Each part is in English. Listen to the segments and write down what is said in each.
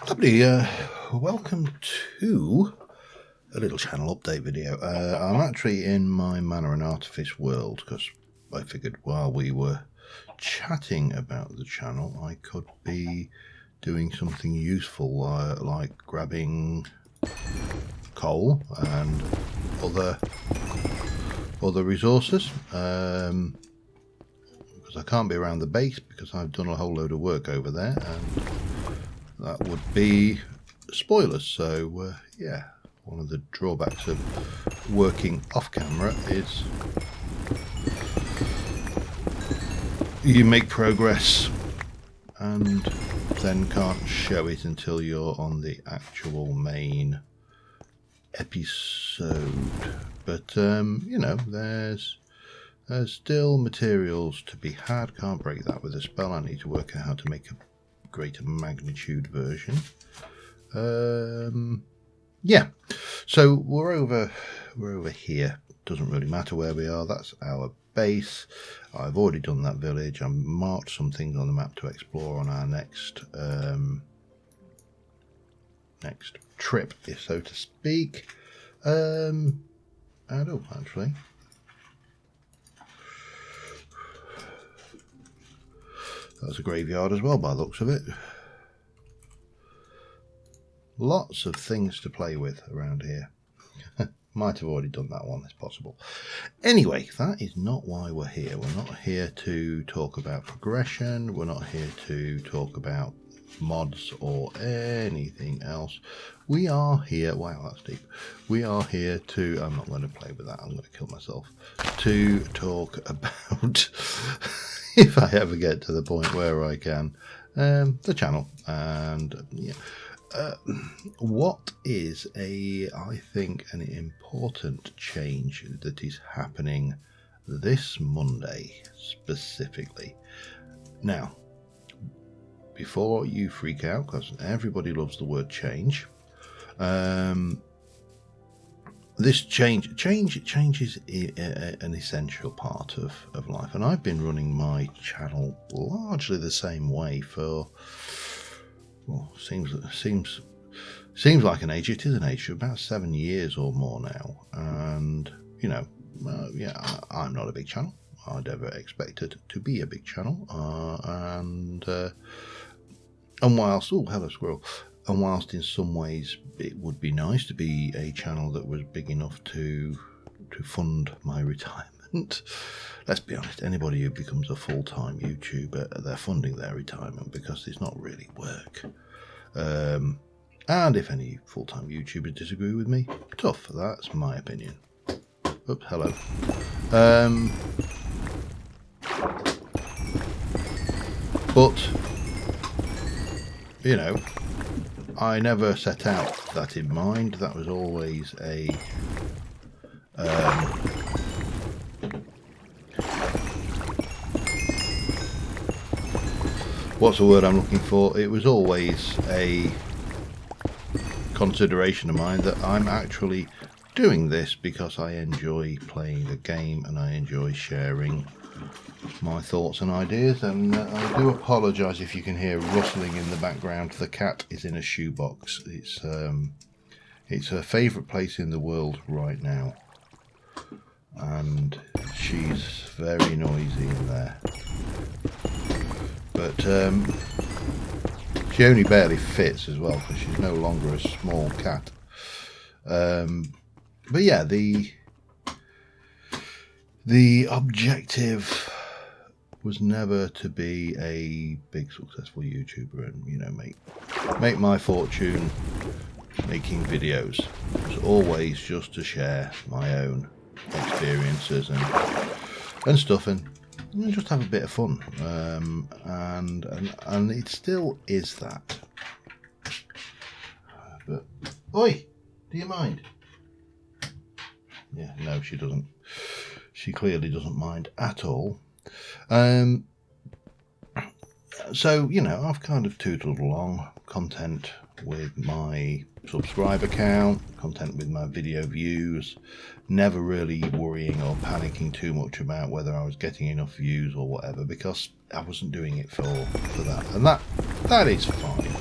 Lovely, welcome to a little channel update video. I'm actually in my Mana and Artifice world because I figured while we were chatting about the channel I could be doing something useful, like grabbing coal and other resources, because I can't be around the base because I've done a whole load of work over there and that would be spoilers. So yeah, one of the drawbacks of working off camera is you make progress and then can't show it until you're on the actual main episode. But you know, there's still materials to be had. Can't break that with a spell. I need to work out how to make a greater magnitude version. Yeah, so we're over here. Doesn't really matter where we are. That's our base. I've already done that village. I marked some things on the map to explore on our next trip, if so to speak. I don't actually. That's a graveyard as well, by the looks of it. Lots of things to play with around here. Might have already done that one, it's possible. Anyway, that is not why we're here. We're not here to talk about progression. We're not here to talk about mods or anything else. We are here... Wow, that's deep. We are here to... I'm not going to play with that. I'm going to kill myself. To talk about... if I ever get to the point where I can, the channel. And yeah, what is I think an important change that is happening this Monday specifically. Now, before you freak out, because everybody loves the word change, this change is an essential part of life, and I've been running my channel largely the same way for, well, seems like an age. It is an age, about 7 years or more now. And you know, yeah, I'm not a big channel. I never expected to be a big channel, and whilst hello squirrel. And whilst in some ways it would be nice to be a channel that was big enough to fund my retirement, let's be honest, anybody who becomes a full-time YouTuber, they're funding their retirement because it's not really work. And if any full-time YouTubers disagree with me, tough, that's my opinion. Oops, hello. But, you know, I never set out that in mind. That was always a what's the word I'm looking for? It was always a consideration of mine that I'm actually doing this because I enjoy playing the game and I enjoy sharing my thoughts and ideas. And I do apologise if you can hear rustling in the background. The cat is in a shoebox. It's her favourite place in the world right now, and she's very noisy in there. But she only barely fits as well because she's no longer a small cat. But yeah, the objective was never to be a big successful YouTuber and, you know, make my fortune making videos. It was always just to share my own experiences and stuff, and just have a bit of fun. And it still is that. But oi, do you mind? Yeah, no, she doesn't. She clearly doesn't mind at all. So, you know, I've kind of tootled along, content with my subscriber count, content with my video views, never really worrying or panicking too much about whether I was getting enough views or whatever, because I wasn't doing it for that, and that is fine.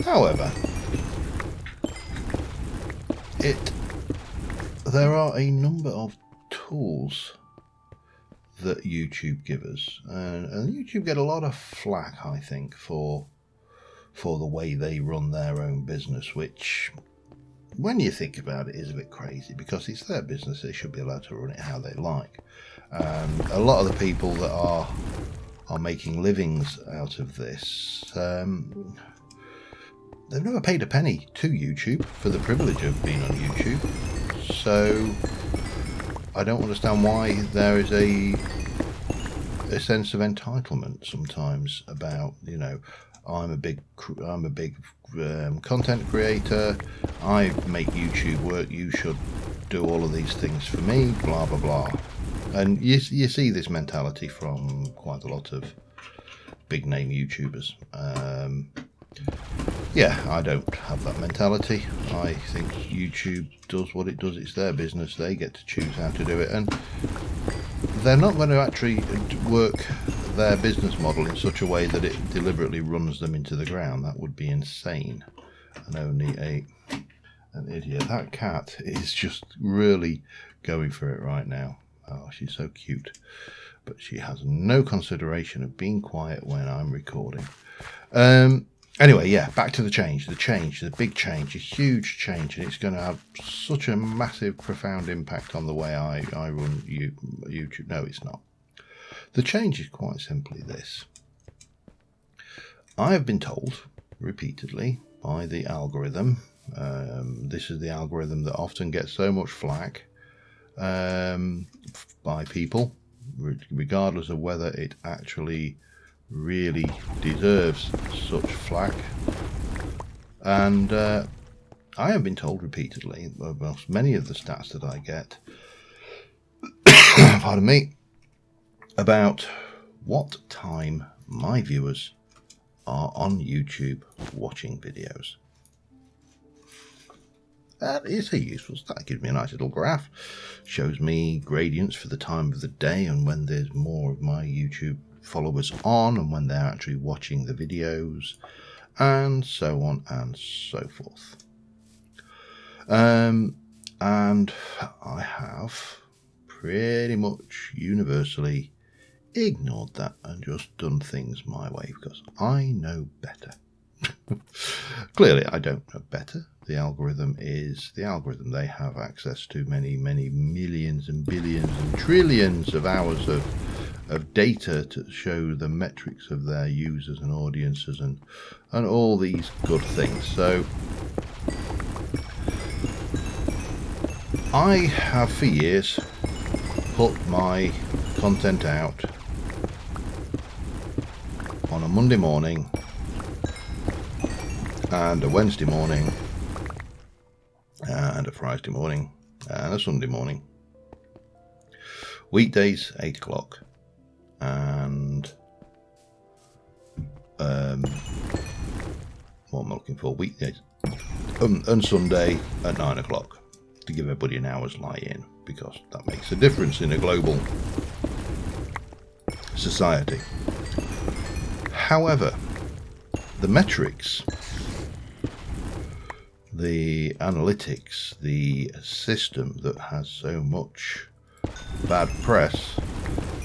However, there are a number of tools that YouTube give us, and YouTube get a lot of flack, I think, for the way they run their own business, which, when you think about it, is a bit crazy, because it's their business. They should be allowed to run it how they like. A lot of the people that are making livings out of this, they've never paid a penny to YouTube for the privilege of being on YouTube. So I don't understand why there is a sense of entitlement sometimes about, you know, I'm a big content creator, I make YouTube work, you should do all of these things for me, blah blah blah. And you see this mentality from quite a lot of big name YouTubers. Yeah, I don't have that mentality. I think YouTube does what it does. It's their business. They get to choose how to do it, and they're not going to actually work their business model in such a way that it deliberately runs them into the ground. That would be insane, and only an idiot. That cat is just really going for it right now. Oh, she's so cute, but she has no consideration of being quiet when I'm recording. Anyway, yeah, back to the change, the big change, a huge change, and it's going to have such a massive, profound impact on the way I run YouTube. No, it's not. The change is quite simply this. I have been told repeatedly by the algorithm, this is the algorithm that often gets so much flack by people, regardless of whether it actually really deserves such flack. And I have been told repeatedly, well, many of the stats that I get, pardon me, about what time my viewers are on YouTube watching videos. That is a useful stat. It gives me a nice little graph, shows me gradients for the time of the day and when there's more of my YouTube followers on and when they're actually watching the videos, and so on and so forth. And I have pretty much universally ignored that and just done things my way because I know better. Clearly I don't know better. The algorithm is the algorithm. They have access to many millions and billions and trillions of hours of data to show the metrics of their users and audiences and all these good things. So I have for years put my content out on a Monday morning and a Wednesday morning and a Friday morning and a Sunday morning. Weekdays 8 o'clock and what am I looking for? Weekdays and Sunday at 9 o'clock to give everybody an hour's lie-in, because that makes a difference in a global society. However, the metrics, the analytics, the system that has so much bad press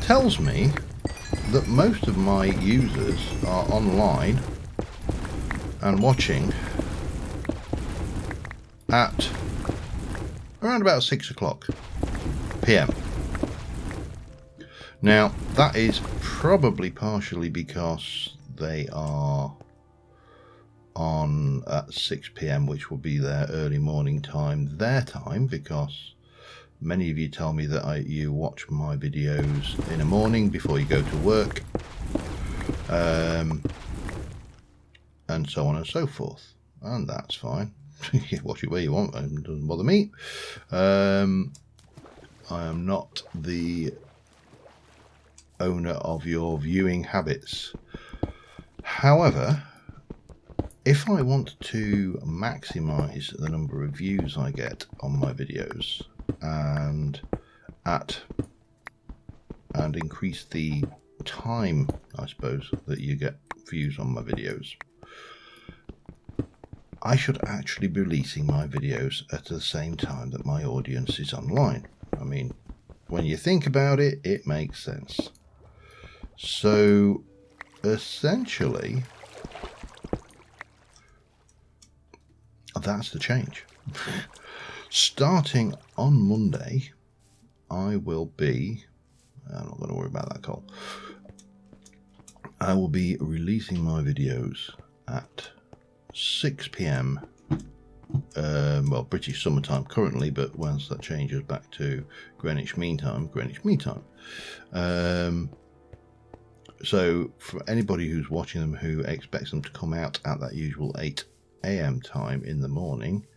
tells me that most of my users are online and watching at around about 6 o'clock PM. Now, that is probably partially because they are on at 6 PM, which will be their early morning time, their time, because many of you tell me that you watch my videos in the morning before you go to work, and so on and so forth, and that's fine. You watch it where you want, it doesn't bother me. I am not the owner of your viewing habits. However, if I want to maximize the number of views I get on my videos and increase the time, I suppose, that you get views on my videos, I should actually be releasing my videos at the same time that my audience is online. I mean, when you think about it, it makes sense. So essentially, that's the change. Starting on Monday, I will be, I'm not going to worry about that call, I will be releasing my videos at 6 PM, well, British summertime currently, but once that changes back to Greenwich Mean Time. So for anybody who's watching them who expects them to come out at that usual 8 AM time in the morning,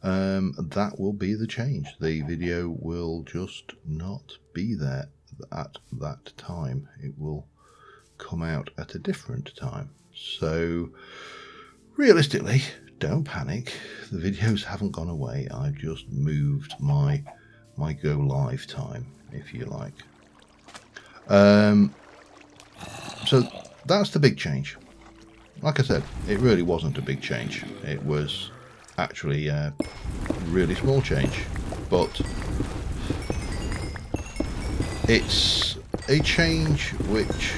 that will be the change. The video will just not be there at that time. It will come out at a different time. So realistically, don't panic. The videos haven't gone away. I've just moved my go live time, if you like. So that's the big change. Like I said, it really wasn't a big change. It was actually a really small change, but it's a change which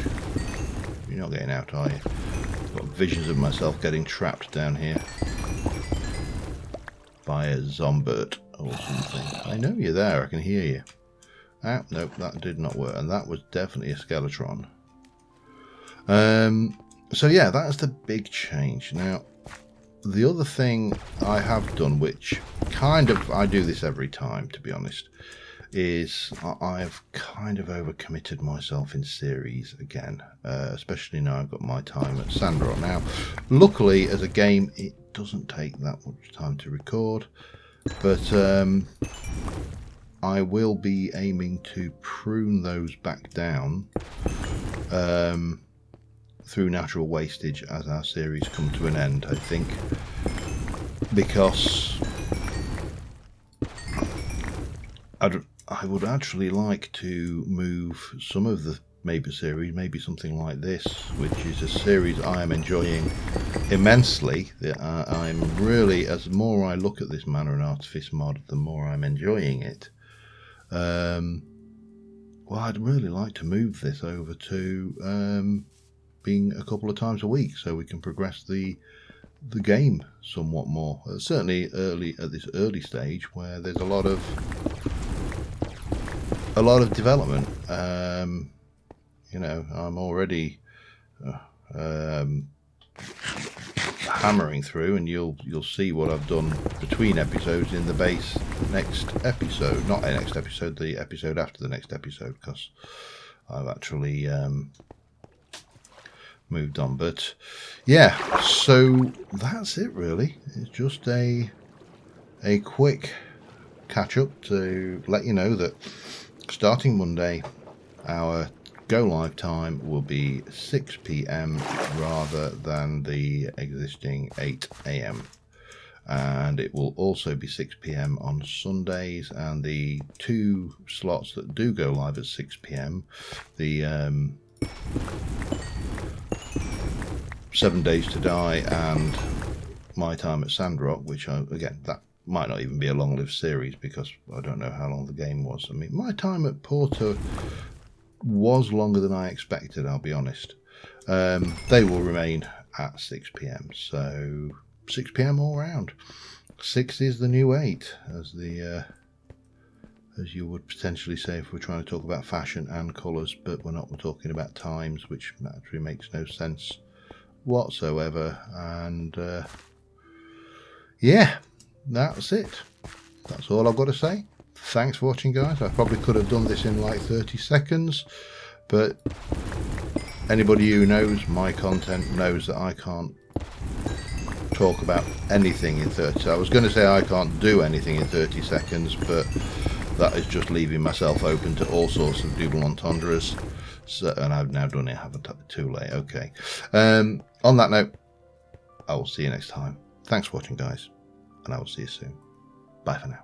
you're not getting out, are you? I've got visions of myself getting trapped down here by a Zombert or something. I know you're there, I can hear you. Ah, nope, that did not work, and that was definitely a Skeletron. So yeah, that's the big change. Now, the other thing I have done, which I do this every time, to be honest, is I've kind of overcommitted myself in series again, especially now I've got my time at Sandrock. Now, luckily, as a game, it doesn't take that much time to record, but I will be aiming to prune those back down through natural wastage as our series come to an end, I think, because I would actually like to move some of the Maber series, maybe something like this, which is a series I am enjoying immensely. I'm really, as more I look at this Manor and Artifice mod, the more I'm enjoying it. Well, I'd really like to move this over to being a couple of times a week, so we can progress the game somewhat more. Certainly at this early stage where there's a lot of development. You know, I'm already hammering through, and you'll see what I've done between episodes in the base next episode, not the next episode, the episode after the next episode, because I've actually moved on. But yeah, so that's it really. It's just a quick catch up to let you know that starting Monday, our go live time will be 6 PM rather than the existing 8 AM, and it will also be 6 PM on Sundays, and the 2 slots that do go live at 6 PM, the 7 Days to Die and My Time at Sandrock, which again, that might not even be a long-lived series because I don't know how long the game was. I mean, My Time at Porter was longer than I expected, I'll be honest. They will remain at 6 PM, so 6 PM all round. 6 is the new 8, as you would potentially say if we're trying to talk about fashion and colours, but we're not. We're talking about times, which actually makes no sense whatsoever. And yeah, that's it. That's all I've got to say. Thanks for watching, guys. I probably could have done this in like 30 seconds, but anybody who knows my content knows that I can't talk about anything in 30. I was going to say I can't do anything in 30 seconds, but that is just leaving myself open to all sorts of double entendres. So, and I've now done it, haven't I? Too late. Okay. On that note, I will see you next time. Thanks for watching, guys, and I will see you soon. Bye for now.